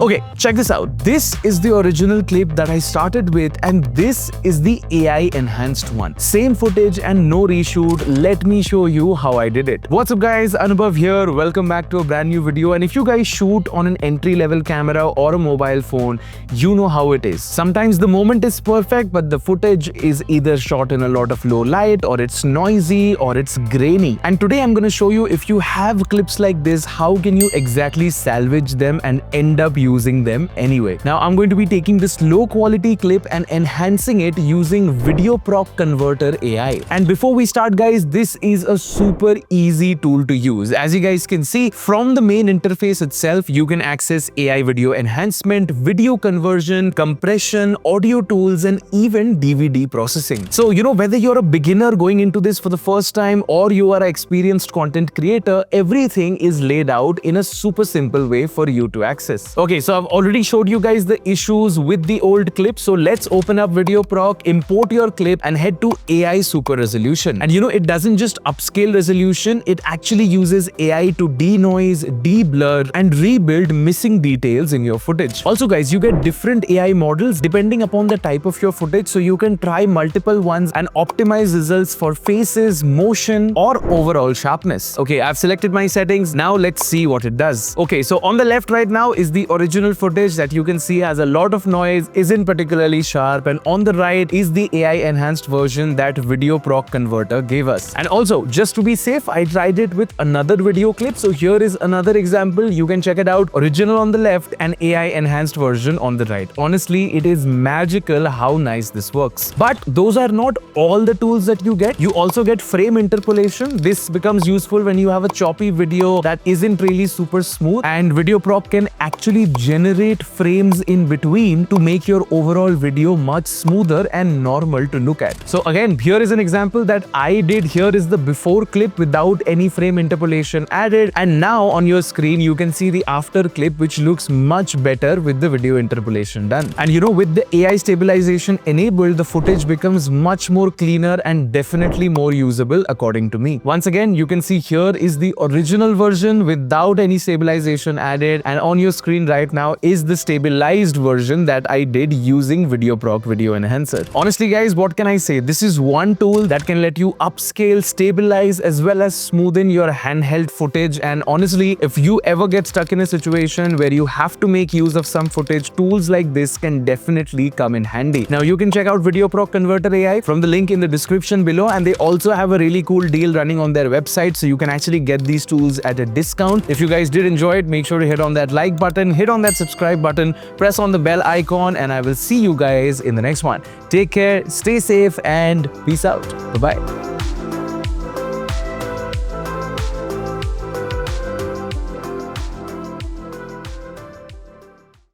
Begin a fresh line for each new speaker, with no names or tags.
Okay, check this out. This is the original clip that I started with, and this is the AI enhanced one. Same footage and no reshoot. Let me show you how I did it. What's up guys, Anubhav here. Welcome back to a brand new video. And if you guys shoot on an entry-level camera or a mobile phone, you know how it is. Sometimes the moment is perfect, but the footage is either shot in a lot of low light, or it's noisy, or it's grainy. And today I'm going to show you, if you have clips like this, how can you exactly salvage them and end up using them anyway. Now I'm going to be taking this low quality clip and enhancing it using Video Prop Converter AI. And before we start guys, this is a super easy tool to use. As you guys can see, from the main interface itself, you can access AI video enhancement, video conversion, compression, audio tools, and even DVD processing. So whether you're a beginner going into this for the first time or you are an experienced content creator, everything is laid out in a super simple way for you to access. Okay, so I've already showed you guys the issues with the old clip. So let's open up Video Proc, import your clip, and head to AI Super Resolution. And it doesn't just upscale resolution, it actually uses AI to denoise, de-blur, and rebuild missing details in your footage. Also guys, you get different AI models depending upon the type of your footage, so you can try multiple ones and optimize results for faces, motion, or overall sharpness. Okay, I've selected my settings. Now let's see what it does. Okay, so on the left right now is the original footage that you can see has a lot of noise, isn't particularly sharp, and on the right is the AI enhanced version that Video Proc Converter gave us. And also, just to be safe, I tried it with another video clip. So here is another example. You can check it out. Original on the left and AI enhanced version on the right. Honestly, it is magical how nice this works. But those are not all the tools that you get. You also get frame interpolation. This becomes useful when you have a choppy video that isn't really super smooth, and Video Prop can actually generate frames in between to make your overall video much smoother and normal to look at. So again, here is an example that I did. Here is the before clip without any frame interpolation added, and now on your screen you can see the after clip, which looks much better with the video interpolation done. And with the AI stabilization enabled, the footage becomes much more cleaner and definitely more usable according to me. Once again, you can see here is the original version without any stabilization added, and on your screen right now is the stabilized version that I did using Video Proc Video Enhancer. Honestly guys, what can I say? This is one tool that can let you upscale, stabilize, as well as smoothen your handheld footage. And honestly, if you ever get stuck in a situation where you have to make use of some footage, tools like this can definitely come in handy. Now you can check out Video Proc Converter AI from the link in the description below, and they also have a really cool deal running on their website, so you can actually get these tools at a discount. If you guys did enjoy it, make sure to hit on that like button, hit on that subscribe button, press on the bell icon, and I will see you guys in the next one. Take care, stay safe, and peace out. Bye-bye.